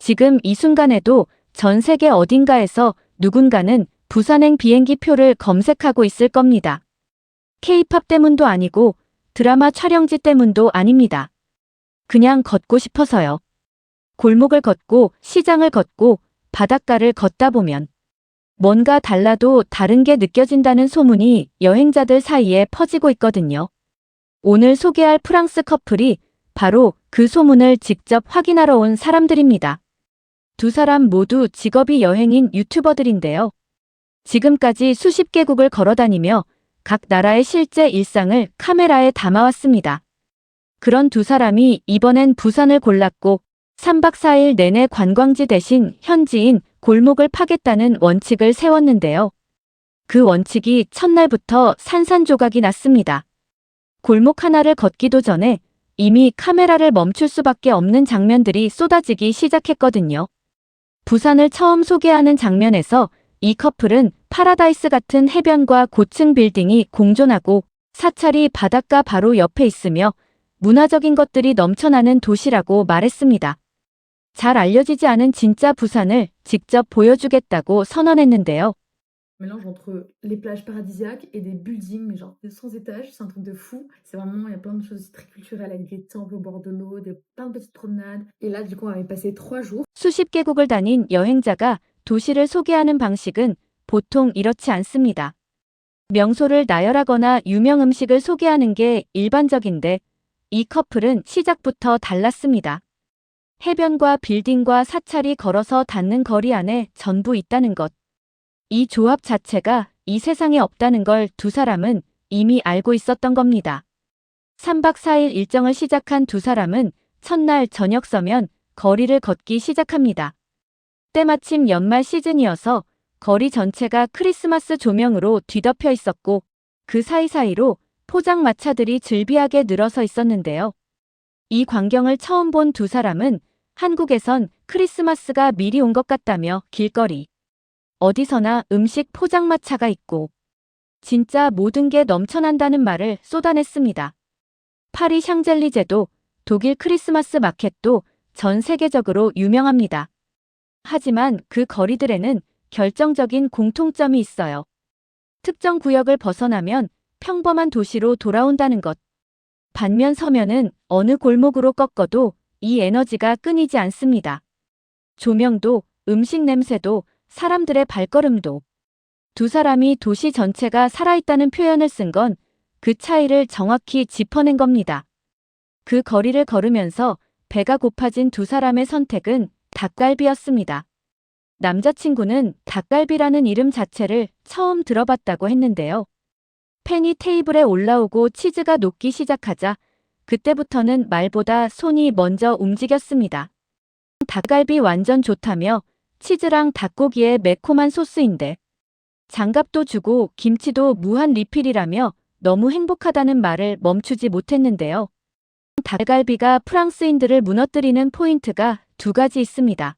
지금 이 순간에도 전 세계 어딘가에서 누군가는 부산행 비행기 표를 검색하고 있을 겁니다. K-팝 때문도 아니고 드라마 촬영지 때문도 아닙니다. 그냥 걷고 싶어서요. 골목을 걷고 시장을 걷고 바닷가를 걷다 보면 뭔가 달라도 다른 게 느껴진다는 소문이 여행자들 사이에 퍼지고 있거든요. 오늘 소개할 프랑스 커플이 바로 그 소문을 직접 확인하러 온 사람들입니다. 두 사람 모두 직업이 여행인 유튜버들인데요. 지금까지 수십 개국을 걸어다니며 각 나라의 실제 일상을 카메라에 담아왔습니다. 그런 두 사람이 이번엔 부산을 골랐고 3박 4일 내내 관광지 대신 현지인 골목을 파겠다는 원칙을 세웠는데요. 그 원칙이 첫날부터 산산조각이 났습니다. 골목 하나를 걷기도 전에 이미 카메라를 멈출 수밖에 없는 장면들이 쏟아지기 시작했거든요. 부산을 처음 소개하는 장면에서 이 커플은 파라다이스 같은 해변과 고층 빌딩이 공존하고 사찰이 바닷가 바로 옆에 있으며 문화적인 것들이 넘쳐나는 도시라고 말했습니다. 잘 알려지지 않은 진짜 부산을 직접 보여주겠다고 선언했는데요. Mélange entre les plages paradisiaques et des buildings, mais genre de 100 étages, c'est un truc de fou. C'est vraiment, il y a plein de choses aussi très culturelles avec des temples au bord de l'eau, plein de petites promenades. Et là, du coup, on avait passé 3 jours. 수십 개국을 다닌 여행자가 도시를 소개하는 방식은 보통 이렇지 않습니다. 명소를 나열하거나 유명 음식을 소개하는 게 일반적인데 이 커플은 시작부터 달랐습니다. 해변과 빌딩과 사찰이 걸어서 닿는 거리 안에 전부 있다는 것. 이 조합 자체가 이 세상에 없다는 걸 두 사람은 이미 알고 있었던 겁니다. 3박 4일 일정을 시작한 두 사람은 첫날 저녁 서면 거리를 걷기 시작합니다. 때마침 연말 시즌이어서 거리 전체가 크리스마스 조명으로 뒤덮여 있었고 그 사이사이로 포장마차들이 즐비하게 늘어서 있었는데요. 이 광경을 처음 본 두 사람은 한국에선 크리스마스가 미리 온 것 같다며 길거리 어디서나 음식 포장마차가 있고 진짜 모든 게 넘쳐난다는 말을 쏟아냈습니다. 파리 샹젤리제도 독일 크리스마스 마켓도 전 세계적으로 유명합니다. 하지만 그 거리들에는 결정적인 공통점이 있어요. 특정 구역을 벗어나면 평범한 도시로 돌아온다는 것. 반면 서면은 어느 골목으로 꺾어도 이 에너지가 끊이지 않습니다. 조명도, 음식 냄새도, 사람들의 발걸음도. 두 사람이 도시 전체가 살아있다는 표현을 쓴 건 그 차이를 정확히 짚어낸 겁니다. 그 거리를 걸으면서 배가 고파진 두 사람의 선택은 닭갈비였습니다. 남자친구는 닭갈비라는 이름 자체를 처음 들어봤다고 했는데요. 팬이 테이블에 올라오고 치즈가 녹기 시작하자 그때부터는 말보다 손이 먼저 움직였습니다. 닭갈비 완전 좋다며 치즈랑 닭고기의 매콤한 소스인데 장갑도 주고 김치도 무한 리필이라며 너무 행복하다는 말을 멈추지 못했는데요. 닭갈비가 프랑스인들을 무너뜨리는 포인트가 두 가지 있습니다.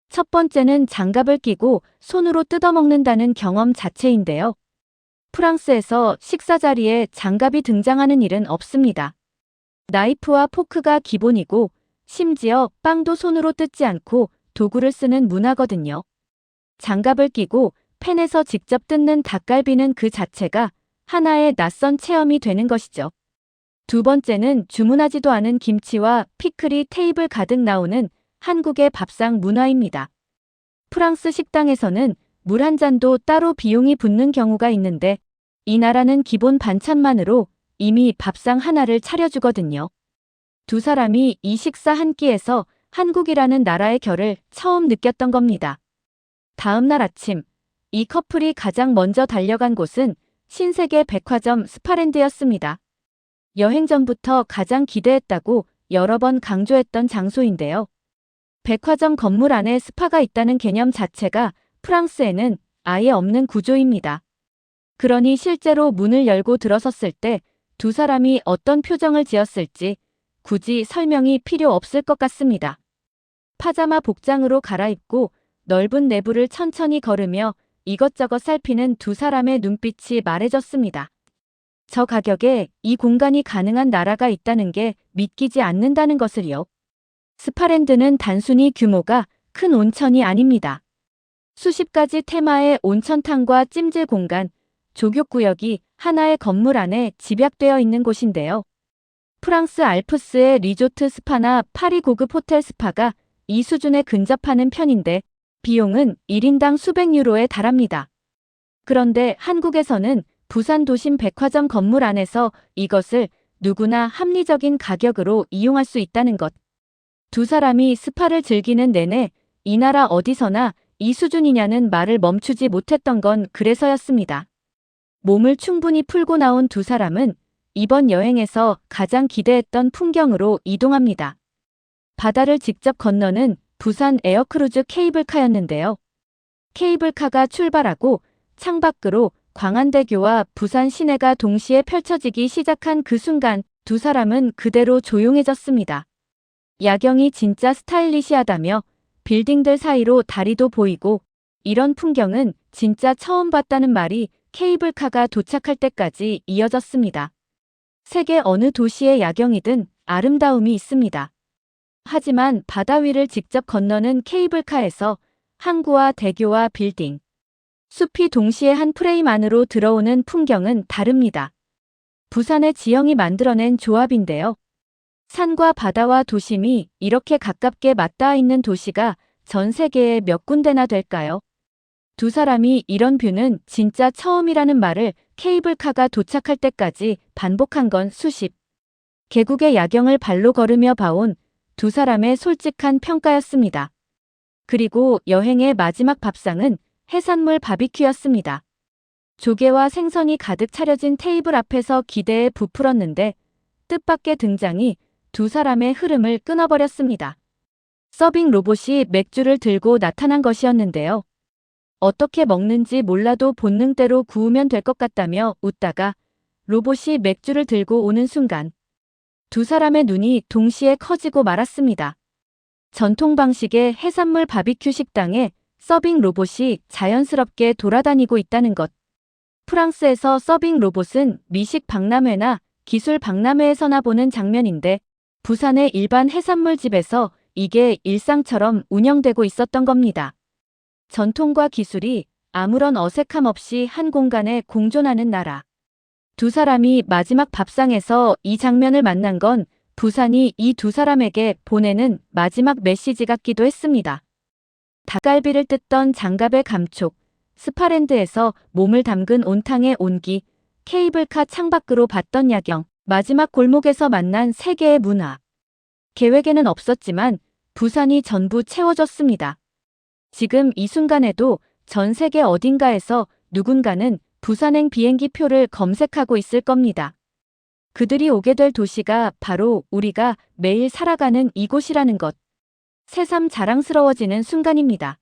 첫 번째는 장갑을 끼고 손으로 뜯어먹는다는 경험 자체인데요. 프랑스에서 식사 자리에 장갑이 등장하는 일은 없습니다. 나이프와 포크가 기본이고 심지어 빵도 손으로 뜯지 않고 도구를 쓰는 문화거든요. 장갑을 끼고 팬에서 직접 뜯는 닭갈비는 그 자체가 하나의 낯선 체험이 되는 것이죠. 두 번째는 주문하지도 않은 김치와 피클이 테이블 가득 나오는 한국의 밥상 문화입니다. 프랑스 식당에서는 물 한 잔도 따로 비용이 붙는 경우가 있는데 이 나라는 기본 반찬만으로 이미 밥상 하나를 차려주거든요. 두 사람이 이 식사 한 끼에서 한국이라는 나라의 결을 처음 느꼈던 겁니다. 다음 날 아침, 이 커플이 가장 먼저 달려간 곳은 신세계 백화점 스파랜드였습니다. 여행 전부터 가장 기대했다고 여러 번 강조했던 장소인데요. 백화점 건물 안에 스파가 있다는 개념 자체가 프랑스에는 아예 없는 구조입니다. 그러니 실제로 문을 열고 들어섰을 때 두 사람이 어떤 표정을 지었을지 굳이 설명이 필요 없을 것 같습니다. 파자마 복장으로 갈아입고 넓은 내부를 천천히 걸으며 이것저것 살피는 두 사람의 눈빛이 말해줬습니다. 저 가격에 이 공간이 가능한 나라가 있다는 게 믿기지 않는다는 것을요. 스파랜드는 단순히 규모가 큰 온천이 아닙니다. 수십 가지 테마의 온천탕과 찜질 공간, 조격구역이 하나의 건물 안에 집약되어 있는 곳인데요. 프랑스 알프스의 리조트 스파나 파리 고급 호텔 스파가 이 수준에 근접하는 편인데 비용은 1인당 수백 유로에 달합니다. 그런데 한국에서는 부산 도심 백화점 건물 안에서 이것을 누구나 합리적인 가격으로 이용할 수 있다는 것. 두 사람이 스파를 즐기는 내내 이 나라 어디서나 이 수준이냐는 말을 멈추지 못했던 건 그래서였습니다. 몸을 충분히 풀고 나온 두 사람은 이번 여행에서 가장 기대했던 풍경으로 이동합니다. 바다를 직접 건너는 부산 에어크루즈 케이블카였는데요. 케이블카가 출발하고 창밖으로 광안대교와 부산 시내가 동시에 펼쳐지기 시작한 그 순간 두 사람은 그대로 조용해졌습니다. 야경이 진짜 스타일리시하다며 빌딩들 사이로 다리도 보이고 이런 풍경은 진짜 처음 봤다는 말이 케이블카가 도착할 때까지 이어졌습니다. 세계 어느 도시의 야경이든 아름다움이 있습니다. 하지만 바다 위를 직접 건너는 케이블카에서 항구와 대교와 빌딩, 숲이 동시에 한 프레임 안으로 들어오는 풍경은 다릅니다. 부산의 지형이 만들어낸 조합인데요. 산과 바다와 도심이 이렇게 가깝게 맞닿아 있는 도시가 전 세계에 몇 군데나 될까요? 두 사람이 이런 뷰는 진짜 처음이라는 말을 케이블카가 도착할 때까지 반복한 건 수십 개국의 야경을 발로 걸으며 봐온 두 사람의 솔직한 평가였습니다. 그리고 여행의 마지막 밥상은 해산물 바비큐였습니다. 조개와 생선이 가득 차려진 테이블 앞에서 기대에 부풀었는데 뜻밖의 등장이 두 사람의 흐름을 끊어버렸습니다. 서빙 로봇이 맥주를 들고 나타난 것이었는데요. 어떻게 먹는지 몰라도 본능대로 구우면 될 것 같다며 웃다가 로봇이 맥주를 들고 오는 순간 두 사람의 눈이 동시에 커지고 말았습니다. 전통 방식의 해산물 바비큐 식당에 서빙 로봇이 자연스럽게 돌아다니고 있다는 것. 프랑스에서 서빙 로봇은 미식 박람회나 기술 박람회에서나 보는 장면인데 부산의 일반 해산물 집에서 이게 일상처럼 운영되고 있었던 겁니다. 전통과 기술이 아무런 어색함 없이 한 공간에 공존하는 나라. 두 사람이 마지막 밥상에서 이 장면을 만난 건 부산이 이 두 사람에게 보내는 마지막 메시지 같기도 했습니다. 닭갈비를 뜯던 장갑의 감촉, 스파랜드에서 몸을 담근 온탕의 온기, 케이블카 창밖으로 봤던 야경, 마지막 골목에서 만난 세 개의 문화. 계획에는 없었지만 부산이 전부 채워졌습니다. 지금 이 순간에도 전 세계 어딘가에서 누군가는 부산행 비행기 표를 검색하고 있을 겁니다. 그들이 오게 될 도시가 바로 우리가 매일 살아가는 이곳이라는 것. 새삼 자랑스러워지는 순간입니다.